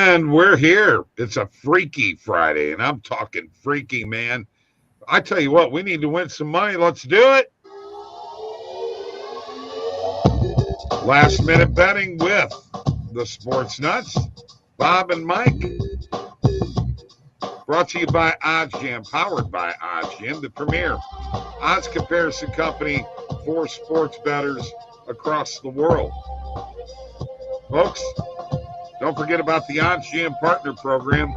And we're here. It's a freaky Friday, and I'm talking freaky, man. I tell you what, we need to win some money. Let's do it. Last minute betting with the Sports Nuts, Bob and Mike. Brought to you by OddsJam, powered by OddsJam, the premier odds comparison company for sports bettors across the world. Folks, don't forget about the OddsJam Partner Program.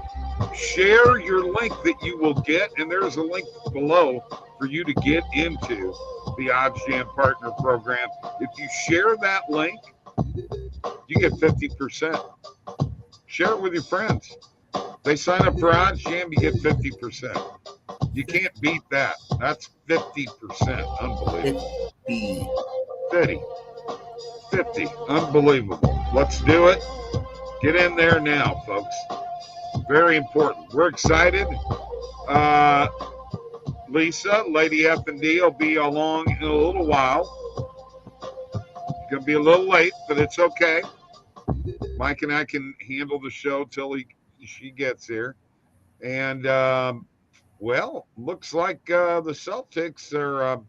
Share your link that you will get, and there's a link below for you to get into the OddsJam Partner Program. If you share that link, you get 50%. Share it with your friends. They sign up for OddsJam, you get 50%. You can't beat that. That's 50%. Unbelievable. 50. Unbelievable. Let's do it. Get in there now, folks. Very important. We're excited. Lisa, Lady F&D, will be along in a little while. Going to be a little late, but it's okay. Mike and I can handle the show till she gets here. And, well, looks like the Celtics are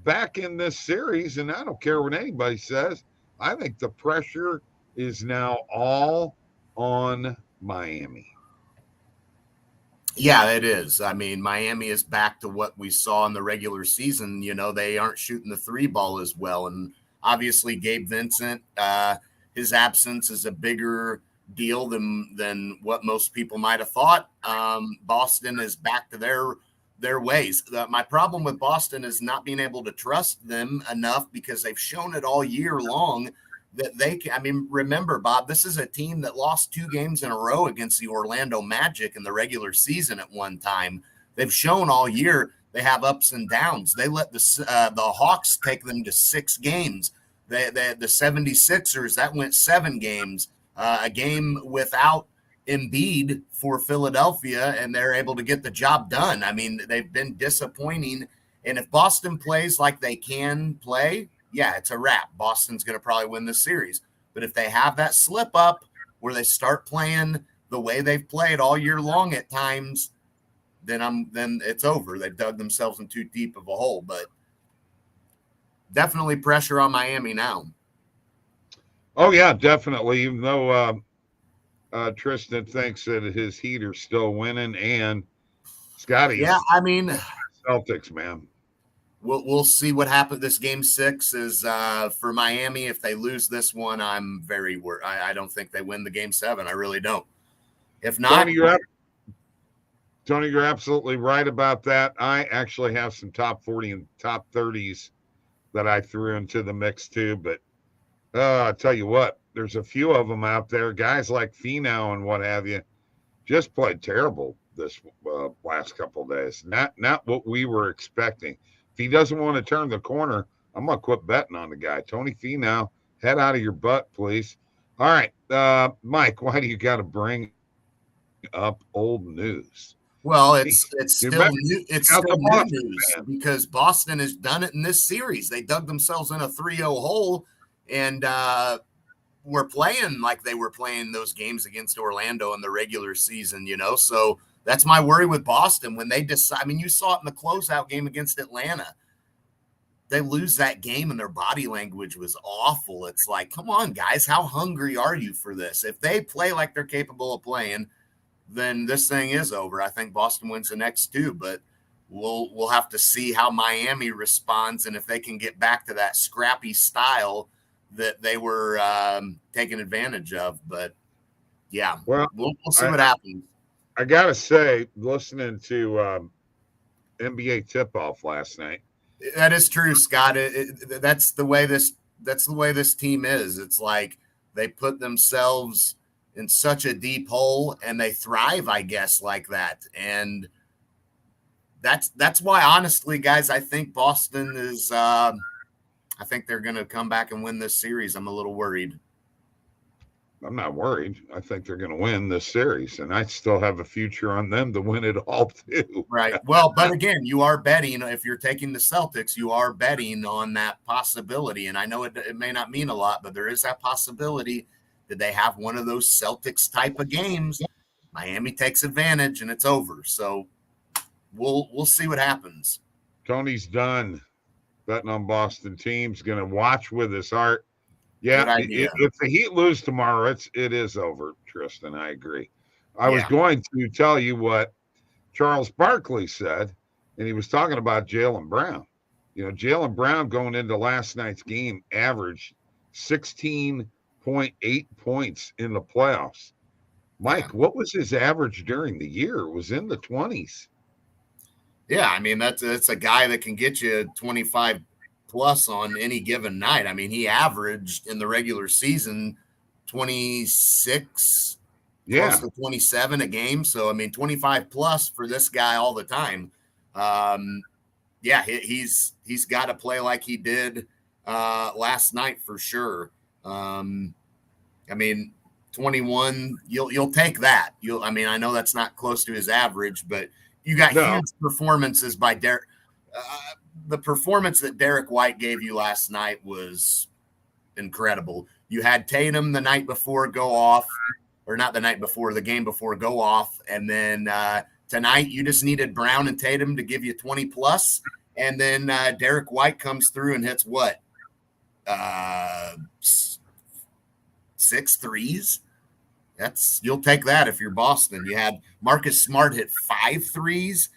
back in this series, and I don't care what anybody says. I think the pressure is now all on Miami. Yeah, it is. I mean, Miami is back to what we saw in the regular season. You know, they aren't shooting the three ball as well. And obviously Gabe Vincent, his absence is a bigger deal than what most people might have thought. Boston is back to their ways. My problem with Boston is not being able to trust them enough because they've shown it all year long that they can. I mean, remember, Bob, this is a team that lost 2 games in a row against the Orlando Magic in the regular season at one time. They've shown all year they have ups and downs. They let the Hawks take them to 6 games. The 76ers, that went 7 games, a game without Embiid for Philadelphia, and they're able to get the job done. I mean, they've been disappointing. And if Boston plays like they can play, yeah, it's a wrap. Boston's going to probably win this series. But if they have that slip up where they start playing the way they've played all year long at times, then it's over. They've dug themselves in too deep of a hole. But definitely pressure on Miami now. Oh, yeah, definitely. Even though Tristan thinks that his Heat are still winning, and Scotty. Yeah, I mean, Celtics, man. We'll see what happens. This game 6 is for Miami. If they lose this one, I'm very worried. I don't think they win the game 7. I really don't. If not, Tony, you're absolutely right about that. I actually have some top 40 and top 30s that I threw into the mix too. But I'll tell you what, there's a few of them out there. Guys like Finau and what have you, just played terrible this last couple of days. Not what we were expecting. If he doesn't want to turn the corner, I'm going to quit betting on the guy. Tony Finau, head out of your butt, please. All right, Mike, why do you got to bring up old news? Well, it's still new news because Boston has done it in this series. They dug themselves in a 3-0 hole, and were playing like they were playing those games against Orlando in the regular season, you know. So that's my worry with Boston when they decide. I mean, you saw it in the closeout game against Atlanta. They lose that game and their body language was awful. It's like, come on, guys, how hungry are you for this? If they play like they're capable of playing, then this thing is over. I think Boston wins the next 2, but we'll have to see how Miami responds and if they can get back to that scrappy style that they were taking advantage of. But yeah, we'll see what happens. I gotta say, listening to NBA tip-off last night. That is true, Scott. That's the way this team is. It's like they put themselves in such a deep hole and they thrive, I guess, like that. And that's why, honestly, guys, I think Boston is. I think they're going to come back and win this series. I'm a little worried. I'm not worried. I think they're going to win this series, and I still have a future on them to win it all too. Right. Well, but again, you are betting. If you're taking the Celtics, you are betting on that possibility. And I know it may not mean a lot, but there is that possibility Did they have one of those Celtics type of games? Miami takes advantage and it's over. So we'll see what happens. Tony's done betting on Boston teams. Going to watch with his heart. Yeah, if the Heat lose tomorrow, it is over, Tristan. I agree. I was going to tell you what Charles Barkley said, and he was talking about Jaylen Brown. You know, Jaylen Brown going into last night's game averaged 16.8 points in the playoffs. Mike, what was his average during the year? It was in the 20s. Yeah, I mean, that's a guy that can get you 25 plus on any given night. I mean, he averaged in the regular season 26, close to 27 a game. So, I mean, 25 plus for this guy all the time. He's got to play like he did last night for sure. I mean, 21, you'll take that. I know that's not close to his average, but you got huge performances by Derek. The performance that Derek White gave you last night was incredible. You had Tatum the night before go off, or not the night before, the game before go off. And then tonight you just needed Brown and Tatum to give you 20 plus. And then Derek White comes through and hits what? 6 threes. You'll take that if you're Boston. You had Marcus Smart hit 5 threes.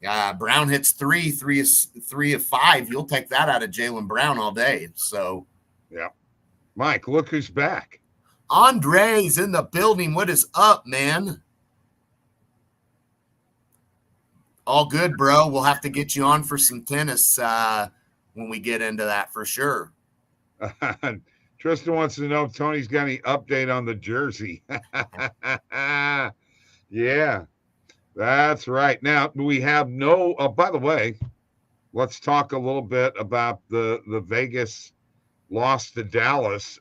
Brown hits 3 of 5. You'll take that out of Jaylen Brown all day. So, yeah. Mike, look who's back. Andre's in the building. What is up, man? All good, bro. We'll have to get you on for some tennis when we get into that for sure. Tristan wants to know if Tony's got any update on the jersey. Yeah. That's right. Now, we have by the way, let's talk a little bit about the Vegas loss to Dallas.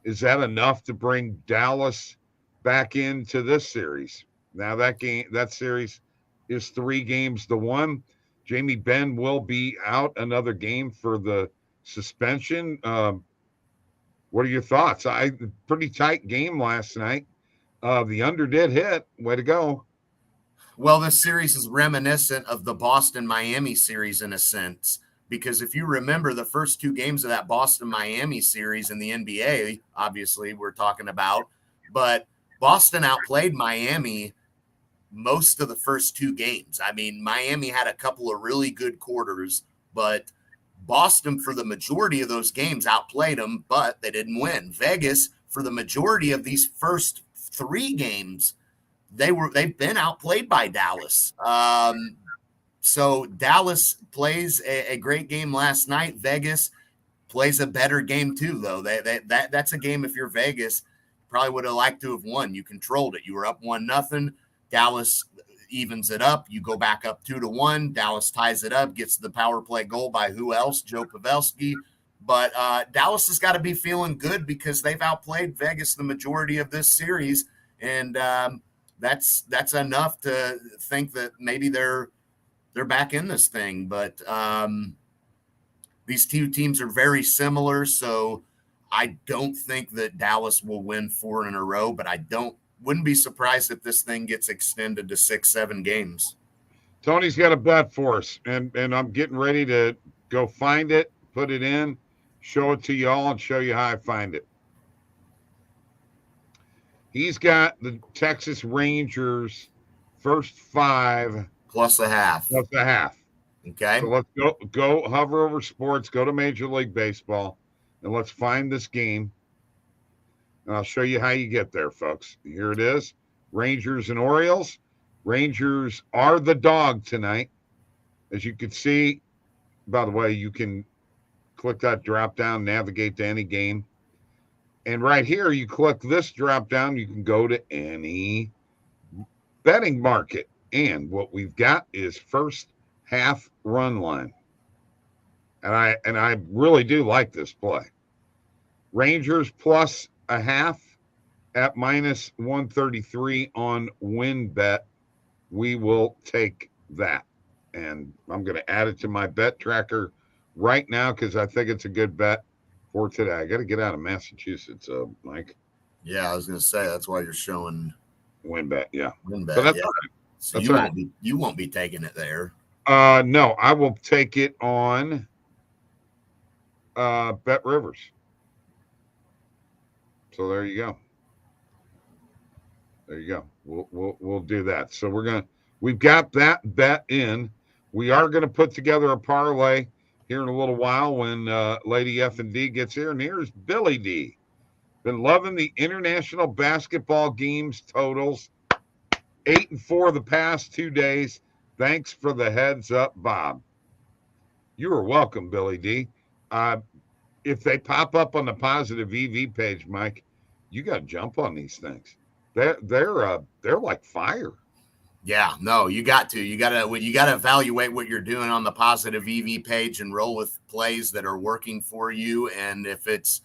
Is that enough to bring Dallas back into this series? Now, that series is 3-1. Jamie Benn will be out another game for the suspension. What are your thoughts? Pretty tight game last night. The under did hit. Way to go. Well, this series is reminiscent of the Boston-Miami series in a sense, because if you remember the first 2 games of that Boston-Miami series in the NBA, obviously we're talking about, but Boston outplayed Miami most of the first 2 games. I mean, Miami had a couple of really good quarters, but Boston for the majority of those games outplayed them, but they didn't win. Vegas for the majority of these first 3 games, they've been outplayed by Dallas. So Dallas plays a great game last night. Vegas plays a better game too, though. That's a game, if you're Vegas, probably would have liked to have won. You controlled it. You were up 1-0. Dallas evens it up. You go back up 2-1. Dallas ties it up, gets the power play goal by who else? Joe Pavelski. But Dallas has got to be feeling good because they've outplayed Vegas the majority of this series, and that's enough to think that maybe they're back in this thing. But these 2 teams are very similar, so I don't think that Dallas will win 4 in a row, but wouldn't be surprised if this thing gets extended to 6-7 games. Tony's got a bet for us, and I'm getting ready to go find it, put it in, show it to y'all, and show you how I find it. He's got the Texas Rangers first 5 plus a half. Okay. So let's go hover over sports, go to Major League Baseball, and let's find this game. And I'll show you how you get there, folks. Here it is. Rangers and Orioles. Rangers are the dog tonight. As you can see, by the way, you can click that drop down, navigate to any game. And right here, you click this drop down, you can go to any betting market. And what we've got is first half run line. And I really do like this play. Rangers plus a half at -133 on win bet. We will take that. And I'm going to add it to my bet tracker right now because I think it's a good bet for today. I got to get out of Massachusetts, Mike. Yeah, I was going to say that's why you're showing WinBet, yeah. WinBet. But that's yeah. all right. So That's you won't be taking it there. No, I will take it on Bet Rivers. So there you go. There you go. We'll do that. So we've got that bet in. We are gonna put together a parlay here in a little while when Lady F and D gets here. And here's Billy D. Been loving the international basketball games totals. 8 and 4 the past 2 days. Thanks for the heads up, Bob. You are welcome, Billy D. If they pop up on the positive EV page, Mike, you got to jump on these things. They're like fire. Yeah, no, you got to evaluate what you're doing on the positive EV page and roll with plays that are working for you. And if it's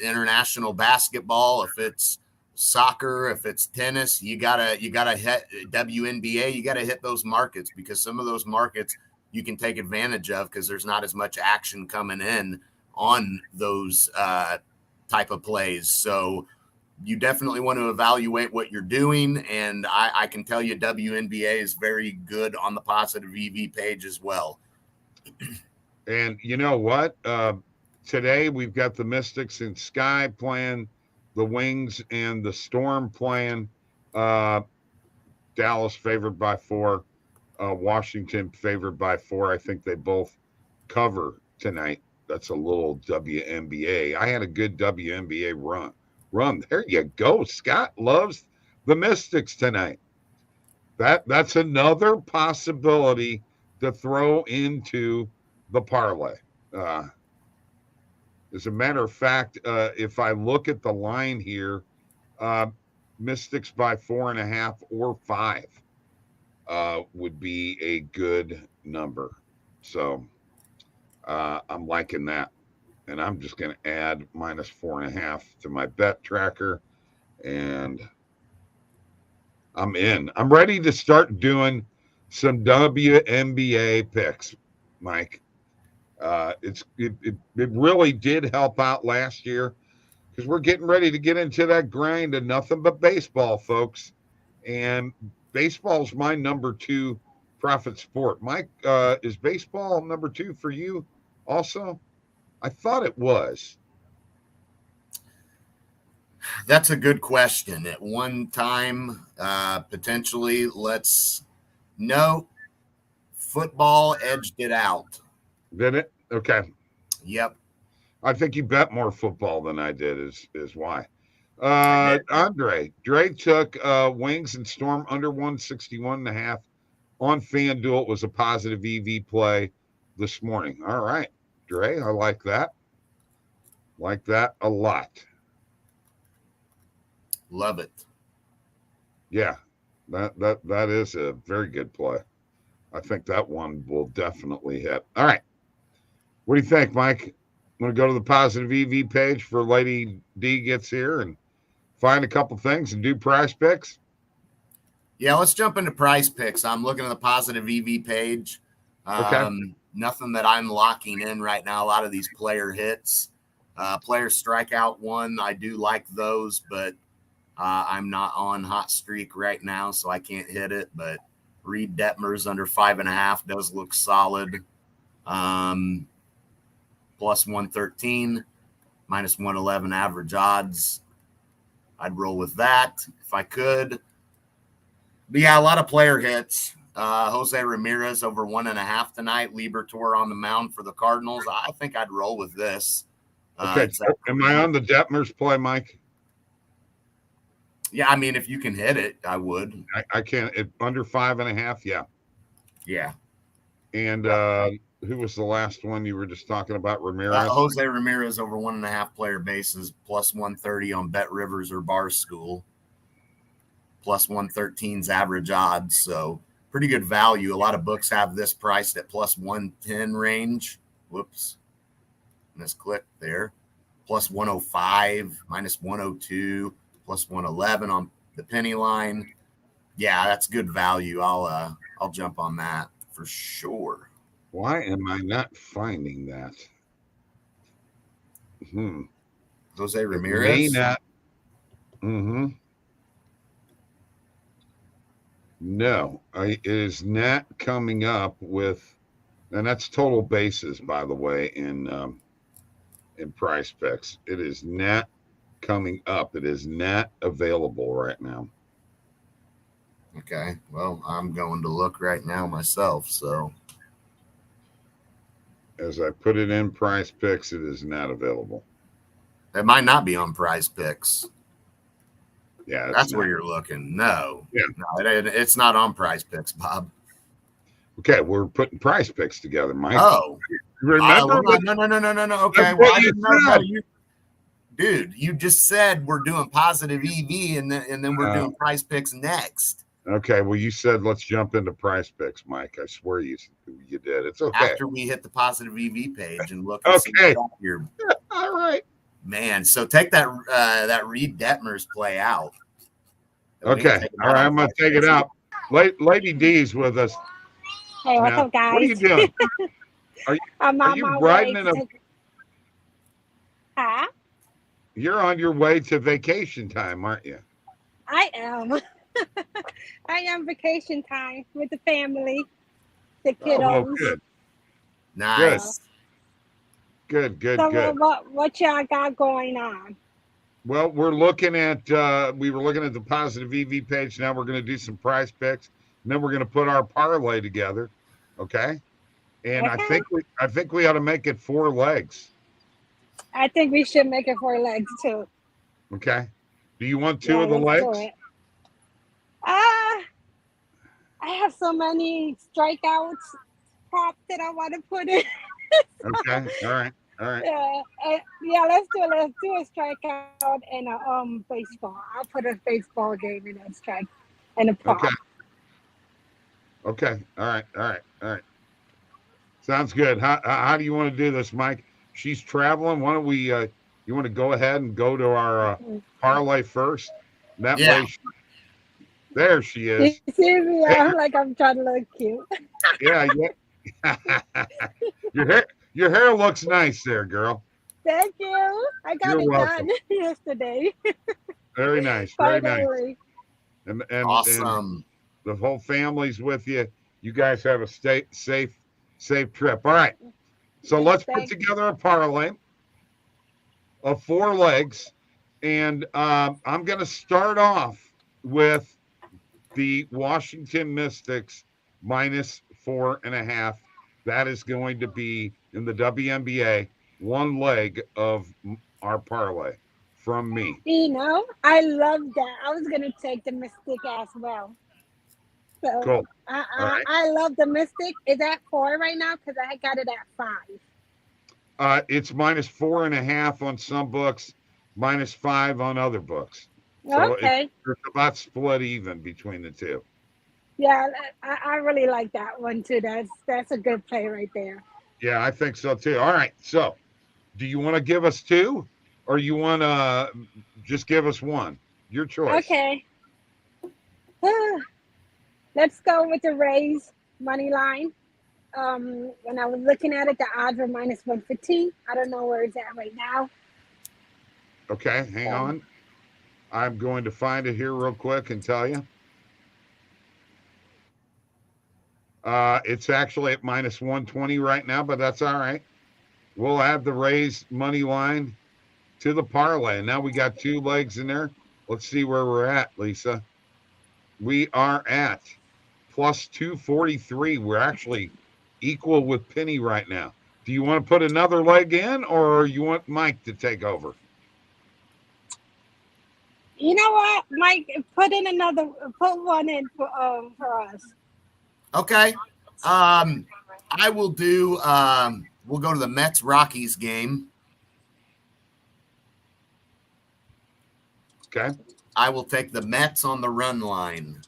international basketball, if it's soccer, if it's tennis, you gotta hit WNBA. You gotta hit those markets because some of those markets you can take advantage of because there's not as much action coming in on those type of plays. So you definitely want to evaluate what you're doing. And I can tell you WNBA is very good on the positive EV page as well. And you know what? Today we've got the Mystics and Sky playing, the Wings and the Storm playing. Dallas favored by 4. Washington favored by 4. I think they both cover tonight. That's a little WNBA. I had a good WNBA run. There you go. Scott loves the Mystics tonight. That's another possibility to throw into the parlay. As a matter of fact, if I look at the line here, Mystics by 4.5 or 5 would be a good number. So I'm liking that. And I'm just going to add minus 4.5 to my bet tracker. And I'm in. I'm ready to start doing some WNBA picks, Mike. It really did help out last year because we're getting ready to get into that grind of nothing but baseball, folks. And baseball's my number 2 profit sport. Mike, is baseball number 2 for you also? I thought it was. That's a good question. At one time, potentially, football edged it out. Did it? Okay. Yep. I think you bet more football than I did is why. Andre, Dre took Wings and Storm under 161.5 on FanDuel. It was a positive EV play this morning. All right, Dre, I like that. Like that a lot. Love it. Yeah, that is a very good play. I think that one will definitely hit. All right. What do you think, Mike? I'm going to go to the positive EV page for Lady D gets here and find a couple things and do prize picks. Yeah, let's jump into prize picks. I'm looking at the positive EV page. Okay. Nothing that I'm locking in right now. A lot of these player hits, player strikeout one. I do like those, but I'm not on hot streak right now, so I can't hit it. But Reed Detmers under 5.5 does look solid. Plus 113, minus 111 average odds. I'd roll with that if I could. But yeah, a lot of player hits. Jose Ramirez over 1.5 tonight. Liberatore on the mound for the Cardinals. I think I'd roll with this. Okay. Am I on the Detmers play, Mike? Yeah, I mean, if you can hit it, I would. I can't. Under 5.5, yeah. Yeah. And who was the last one you were just talking about? Ramirez? Jose Ramirez over 1.5 player bases, plus 130 on Bet Rivers or Barstool. Plus 113's average odds. So pretty good value. A lot of books have this priced at plus 110 range. Whoops. Misclick there. Plus 105, minus 102, plus 111 on the penny line. Yeah, that's good value. I'll jump on that for sure. Why am I not finding that? Jose It Ramirez? may not. No, it is not coming up with, and that's total bases, by the way, in Price Picks. It is not coming up. It is not available right now. Okay, well, I'm going to look right now myself. So as I put it in Price Picks, it is not available. It might not be on Price Picks. Yeah, that's where you're looking. No, yeah, no, it's not on Price Picks, Bob. Okay, we're putting Price Picks together, Mike. Oh, remember? No. Okay, well, I didn't know. Dude, you just said we're doing positive EV, and then we're doing Price Picks next. Okay, well, you said let's jump into Price Picks, Mike. I swear you did. It's okay. After we hit the positive EV page and look. Okay. Your all right. Man, so take that Reed Detmers play out. Okay. All right, I'm gonna take it out. Lady D's with us. Hey, what's up, guys? What are you doing? Are you riding in a? Huh? You're on your way to vacation time, aren't you? I am. I am vacation time with the family, the kiddos. Oh, good. Nice. Good. So what y'all got going on? Well, we were looking at the positive EV page. Now we're going to do some Price Picks, and then we're going to put our parlay together. Okay. And okay. I think we ought to make it 4 legs. I think we should make it 4 legs too. Okay. Do you want 2 of the legs? I have so many strikeouts props that I want to put in. Okay. All right. Yeah, let's do it. Let's do a strikeout and a baseball. I'll put a baseball game in that strike and a prop. Okay. All right. Sounds good. How do you want to do this, Mike? She's traveling. Why don't we? You want to go ahead and go to our parlay first? That way. There she is. You see me? I'm like I'm trying to look cute. Yeah. Your hair looks nice there, girl. Thank you. I got it done yesterday. Very nice. Finally. And awesome. And the whole family's with you. You guys have a safe trip. All right. So let's put together a parlay of 4 legs. And I'm going to start off with the Washington Mystics minus 4.5. That is going to be in the WNBA 1 leg of our parlay from me. You know, I love that. I was going to take the Mystic as well. So cool. I love the Mystic. Is that 4 right now? Because I got it at 5. It's minus 4.5 on some books, minus 5 on other books. So okay. It's about split even between the two. Yeah, I really like that one too. That's a good play right there. Yeah, I think so too. All right. So do you want to give us 2 or you want to just give us 1? Your choice. Okay. Let's go with the Rays money line. When I was looking at it, the odds were minus 115. I don't know where it's at right now. Okay, hang on. I'm going to find it here real quick and tell you. It's actually at minus 120 right now, but that's all right. We'll add the Rays money line to the parlay. And now we got 2 legs in there. Let's see where we're at, Lisa. We are at plus 243. We're actually equal with Penny right now. Do you want to put another leg in or you want Mike to take over? You know what, Mike? Put one in for us. Okay. I will do. We'll go to the Mets Rockies game. Okay. I will take the Mets on the run line.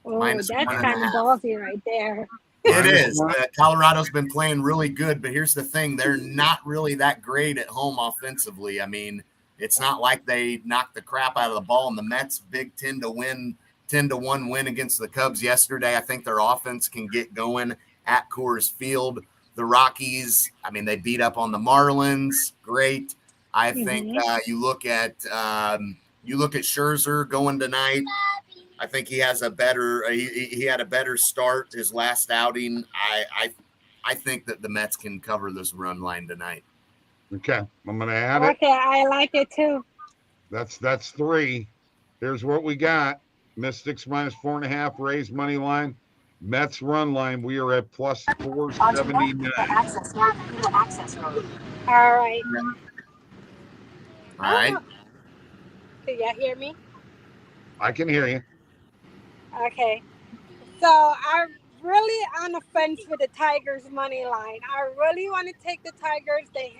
Oh, that's kind of ballsy right there. It is. Colorado's been playing really good, but here's the thing. They're not really that great at home offensively. I mean, it's not like they knocked the crap out of the ball, and the Mets big 10-1 win against the Cubs yesterday. I think their offense can get going at Coors Field. The Rockies, I mean, they beat up on the Marlins. Great. I think you look at Scherzer going tonight. I think he has a better he had a better start his last outing. I think that the Mets can cover this run line tonight. Okay, I'm going to add it. Okay, I like it too. That's 3. Here's what we got. Mystics minus 4.5, Rays money line. Mets run line, we are at plus 479. All right. All right. Can y'all hear me? I can hear you. Okay. So I'm really on the fence with the Tigers money line. I really want to take the Tigers. They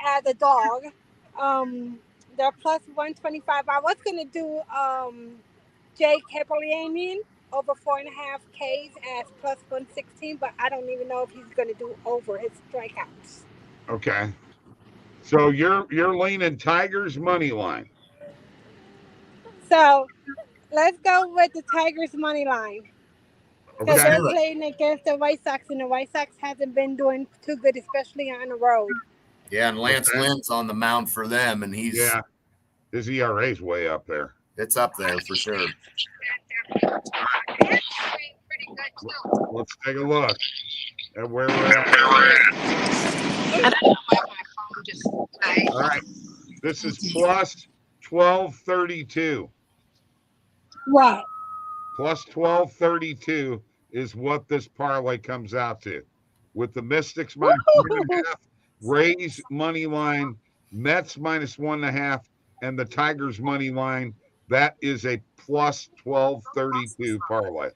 as a dog. They're plus 125. I was gonna do Jay Kapolanian over 4.5 Ks as plus 116, but I don't even know if he's gonna do over his strikeouts. Okay. So you're leaning Tigers money line. So let's go with the Tigers money line. Because Okay. they're playing against the White Sox, and the White Sox hasn't been doing too good, especially on the road. Yeah, and Lance Lynn's on the mound for them, and his ERA's way up there. It's up there for sure. Let's take a look at where we're at. All right. This is plus 1232. What? Plus 1232 is what this parlay comes out to. With the Mystics minus 4.5, Rays money line, Mets minus 1.5, and the Tigers money line. That is a plus 1232 parlay.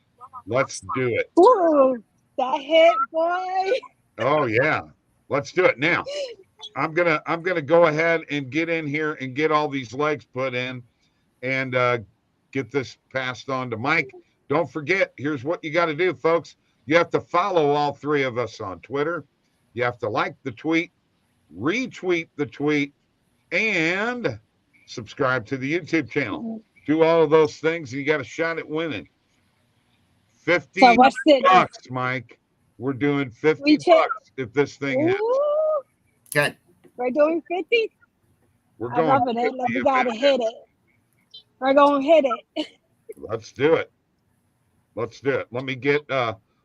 Let's do it. Ooh, that hit, boy. Oh yeah. Let's do it. Now, I'm gonna go ahead and get in here and get all these legs put in and get this passed on to Mike. Don't forget, here's what you got to do, folks. You have to follow all 3 of us on Twitter. You have to like the tweet, retweet the tweet, and subscribe to the YouTube channel. Do all of those things, and you got a shot at winning. $50, Mike. We're doing $50 if this thing hits. Okay. We're doing 50? We're going. We got to hit it. We're going to hit it. Let's do it. Let's do it. Let me get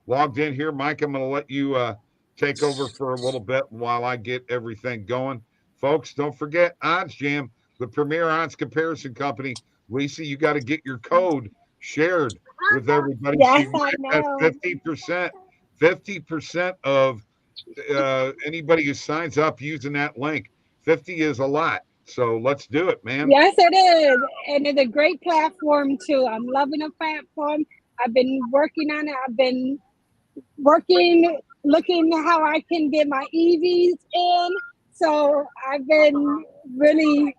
logged in here. Mike, I'm going to let you take over for a little bit while I get everything going. Folks, don't forget OddsJam, the premier odds comparison company. Lisa, you got to get your code shared with everybody. Yes, so I know. 50%. 50% of anybody who signs up using that link. 50 is a lot. So let's do it, man. Yes, it is. And it's a great platform, too. I'm loving the platform. I've been working on it. I've been looking how I can get my EVs in. So I've been really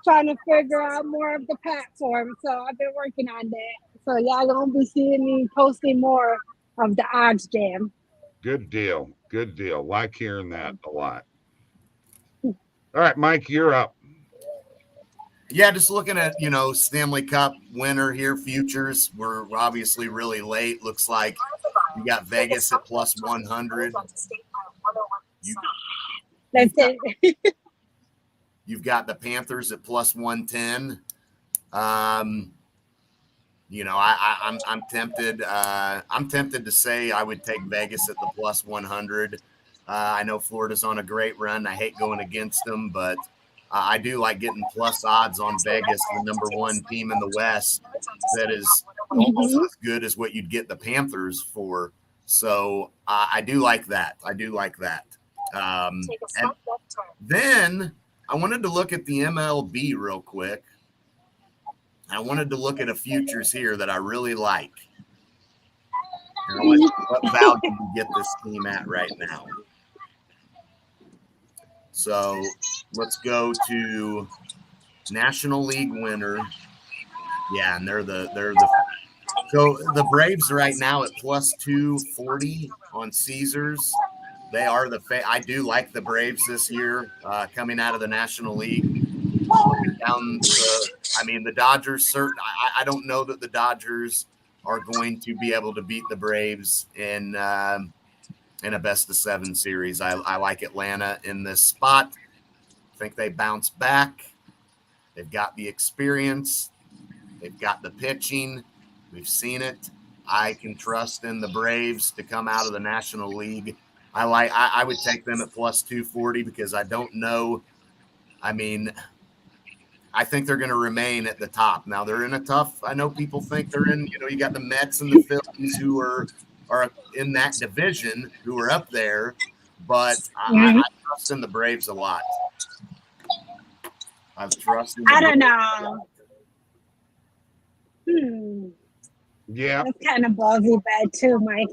trying to figure out more of the platform. So I've been working on that. So y'all going to be seeing me posting more of the OddsJam. Good deal. Good deal. Like hearing that a lot. All right, Mike, you're up. Yeah, just looking at, Stanley Cup winner here, futures. We're obviously really late. Looks like you got Vegas at plus 100. That's it. You've got the Panthers at plus 110. I'm tempted. I'm tempted to say I would take Vegas at the plus 100. I know Florida's on a great run. I hate going against them, but I do like getting plus odds on Vegas, the number 1 team in the West that is almost as good as what you'd get the Panthers for. So I do like that. And then I wanted to look at the MLB real quick. I wanted to look at a futures here that I really like. And what value you get this team at right now. So let's go to National League winner. Yeah, and they're the so the Braves right now at plus 240 on Caesars. They are I do like the Braves this year coming out of the National League. The Dodgers. I don't know that the Dodgers are going to be able to beat the Braves in in a best-of-7 series. I like Atlanta in this spot. I think they bounce back. They've got the experience. They've got the pitching. We've seen it. I can trust in the Braves to come out of the National League. I would take them at plus 240 because I don't know. I mean, I think they're going to remain at the top. Now they're in a tough. I know people think they're in. You got the Mets and the Phillies who are in that division who are up there, but I trust in the Braves a lot. I trust. I don't know. Yeah, that's kind of ballsy bet too, Mike.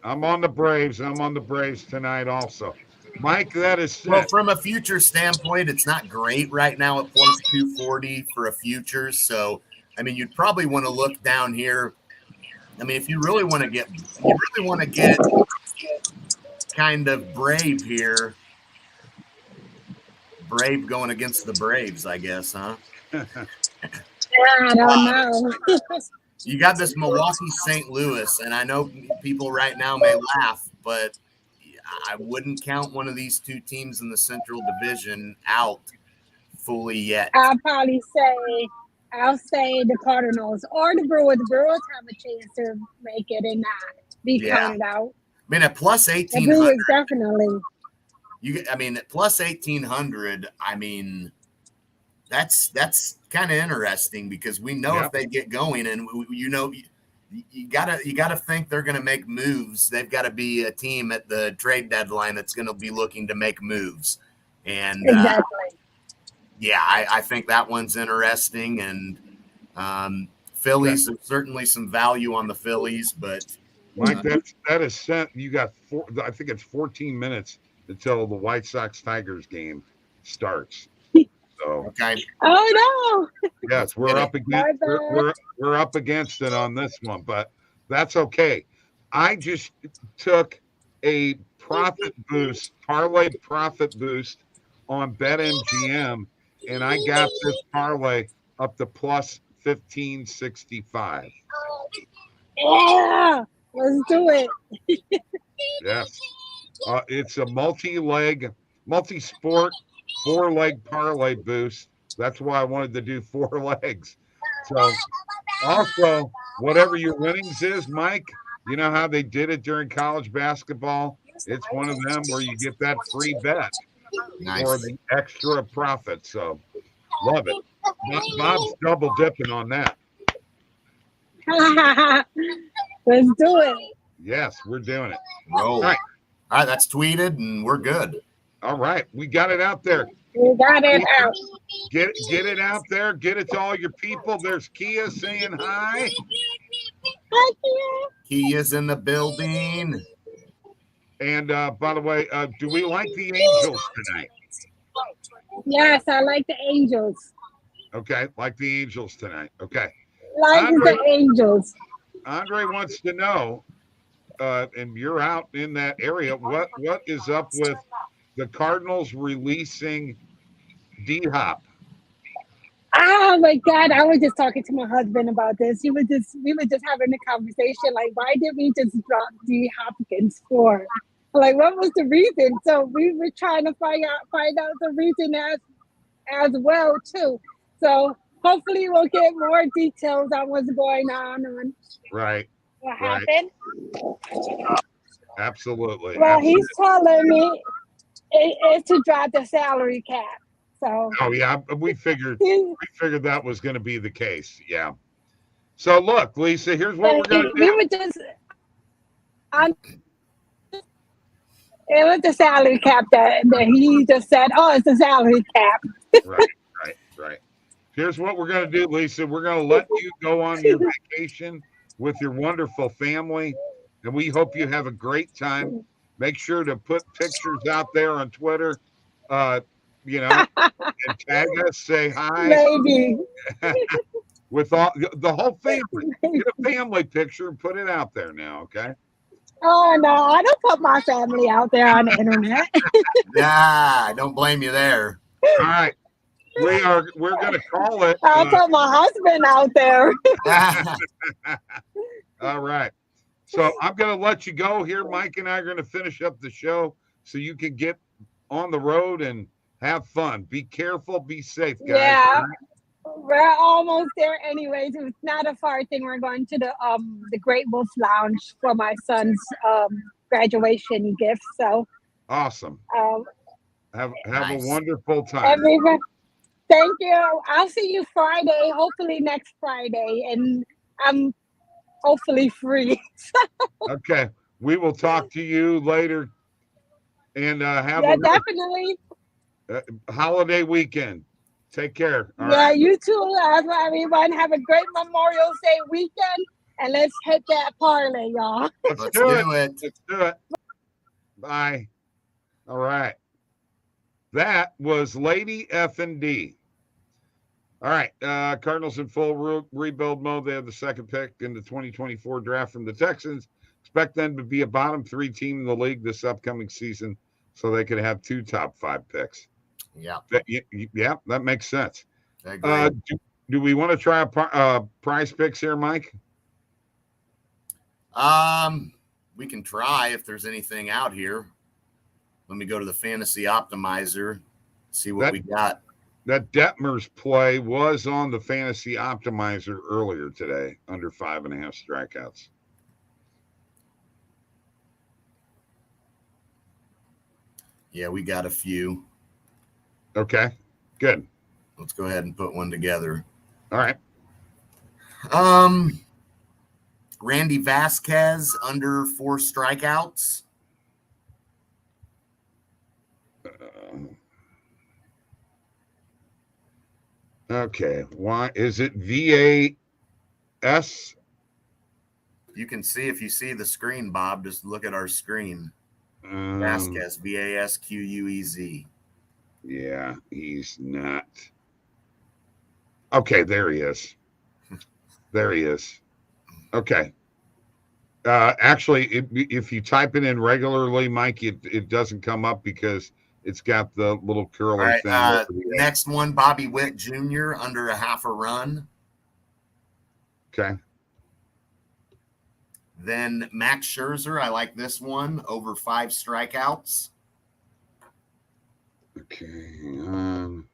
I'm on the Braves. I'm on the Braves tonight also. Mike, that is well, from a future standpoint, it's not great right now at plus 240 for a future. So, I mean, you'd probably want to look down here. I mean, if you really want to get kind of brave here, Brave going against the Braves, I guess, huh? I don't know. You got this Milwaukee St. Louis, and I know people right now may laugh, but I wouldn't count one of these two teams in the Central Division out fully yet. I'll say the Cardinals or the Brewers. The Brewers have a chance to make it and not be counted out. I mean, at plus 1,800. The Brewers definitely. At plus 1,800, I mean, that's kind of interesting because we know if they get going, and you gotta think they're gonna make moves. They've got to be a team at the trade deadline that's gonna be looking to make moves, and exactly. I think that one's interesting. And Phillies, there's certainly some value on the Phillies, but Mike, that is sent. You got I think it's 14 minutes until the White Sox Tigers game starts. So okay. Oh no. Yes, we're up against we're up against it on this one, but that's okay. I just took a parlay profit boost on BetMGM, and I got this parlay up to plus 1,565. Yeah, let's do it. Yes. It's a multi-sport, 4-leg parlay boost. That's why I wanted to do 4 legs. So also, whatever your winnings is, Mike, you know how they did it during college basketball? It's one of them where you get that free bet for the extra profit. So love it. Bob's double dipping on that. Let's do it. Yes, we're doing it. All right, that's tweeted, and we're good. All right, we got it out there. We got it out. Get it out there. Get it to all your people. There's Kia saying hi. Hi, Kia. Kia's in the building. And by the way, do we like the Angels tonight? Yes, I like the Angels. Okay, like the Angels tonight. Okay. Like the Angels. Andre wants to know, and you're out in that area, what is up with the Cardinals releasing D-Hop? Oh my God! I was just talking to my husband about this. We were just having a conversation. Like, why did we just drop D Hopkins for? Like, what was the reason? So we were trying to find out the reason as well too. So hopefully we'll get more details on what's going on and what happened. Absolutely. Well, he's telling me it's to drop the salary cap. So. Oh yeah, we figured that was going to be the case. Yeah. So look, Lisa, here's what we're going to do. We were just it was the salary cap that he just said, "Oh, it's the salary cap." Right. Here's what we're going to do, Lisa. We're going to let you go on your vacation with your wonderful family, and we hope you have a great time. Make sure to put pictures out there on Twitter, and tag us, say hi. Maybe. With the whole family. Get a family picture and put it out there now, okay? Oh, no, I don't put my family out there on the internet. Yeah, I don't blame you there. All right. We're going to call it. I'll put my husband out there. All right. So I'm going to let you go here. Mike and I are going to finish up the show so you can get on the road and have fun. Be careful. Be safe, guys. Yeah, we're almost there anyways. It's not a far thing. We're going to the Great Wolf Lounge for my son's graduation gift. So awesome. Have Nice. a wonderful time. Everyone, thank you. I'll see you Friday, hopefully next Friday, and I'm hopefully free. Okay. We will talk to you later and have Yeah, a definitely. holiday weekend. Take care. All Yeah, right. you too, everyone. Have a great Memorial Day weekend, and let's hit that parlay, y'all. Let's do it. Let's do it. Bye. All right. That was Lady F&D. All right. Cardinals in full rebuild mode. They have the second pick in the 2024 draft from the Texans. Expect them to be a bottom 3 team in the league this upcoming season so they could have 2 top 5 picks. Yeah. That makes sense. I agree. Do we want to try a prize picks here, Mike? We can try if there's anything out here. Let me go to the Fantasy Optimizer, see what we got. That Detmers play was on the Fantasy Optimizer earlier today, under 5.5 strikeouts. Yeah, we got a few. Okay, good. Let's go ahead and put one together. All right. Randy Vasquez under 4 strikeouts. Okay. Why is it VAS? You can see if you see the screen, Bob. Just look at our screen. Vasquez, Vasquez. Yeah, he's not. Okay, there he is. There he is. Okay. Actually, if you type it in regularly, Mike, it doesn't come up because it's got the little curly thing. Next one, Bobby Witt Jr. under 0.5 run. Okay. Then Max Scherzer, I like this one, over 5 strikeouts. Okay.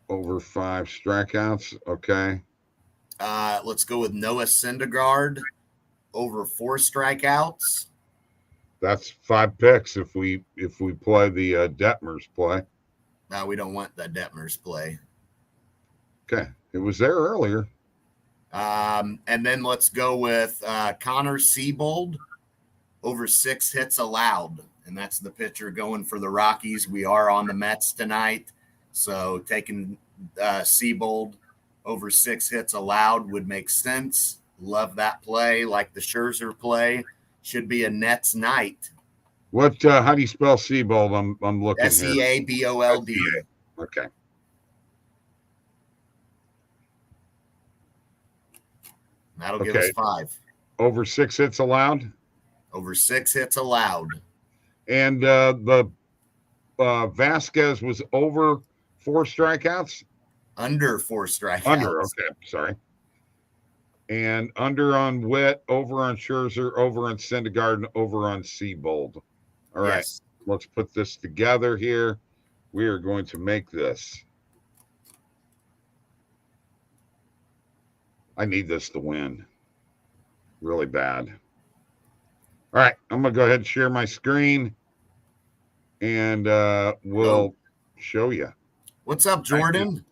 Over 5 strikeouts. Okay. Let's go with Noah Syndergaard, over 4 strikeouts. That's 5 picks if we play the Detmers play. No, we don't want the Detmers play. Okay. It was there earlier. And then let's go with Connor Seabold, over 6 hits allowed. And that's the pitcher going for the Rockies. We are on the Mets tonight. So taking Seabold over 6 hits allowed would make sense. Love that play. Like the Scherzer play. Should be a Nets night. What? How do you spell Seabold? I'm looking here. Seabold. Okay. That'll give us 5. Over 6 hits allowed? Over 6 hits allowed. And the Vasquez was over 4 strikeouts? Under 4 strikeouts. Under, okay, sorry. And under on Witt, over on Scherzer, over on Syndergaard, and over on Seabold. All right, yes. Let's put this together here. We are going to make this. I need this to win really bad. All right, I'm going to go ahead and share my screen, and we'll show you. What's up, Jordan?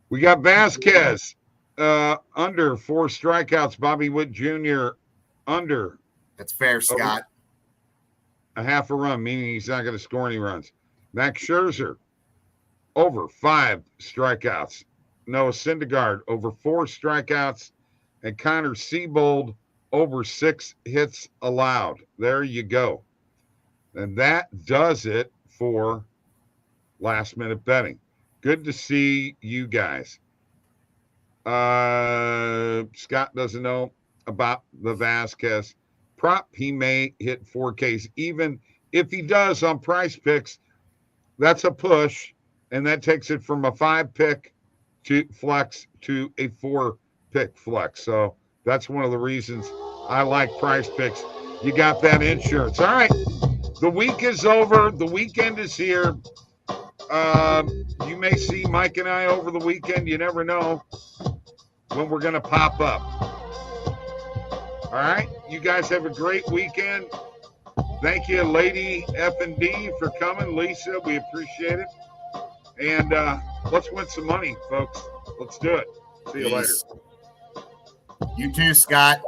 We got Vasquez under 4 strikeouts. Bobby Witt Jr. under. That's fair, Scott. A 0.5 run, meaning he's not going to score any runs. Max Scherzer over 5 strikeouts. Noah Syndergaard over 4 strikeouts, and Connor Seabold over 6 hits allowed. There you go. And that does it for last minute betting. Good to see you guys. Scott doesn't know about the Vasquez prop. He may hit 4Ks. Even if he does on Price Picks, that's a push, and that takes it from a 5 pick to flex to a 4-pick flex. So that's one of the reasons I like Prize Picks. You got that insurance. All right. The week is over. The weekend is here. You may see Mike and I over the weekend. You never know when we're going to pop up. All right. You guys have a great weekend. Thank you, Lady F&D, for coming. Lisa, we appreciate it. And let's win some money, folks. Let's do it. See you later. You too, Scott.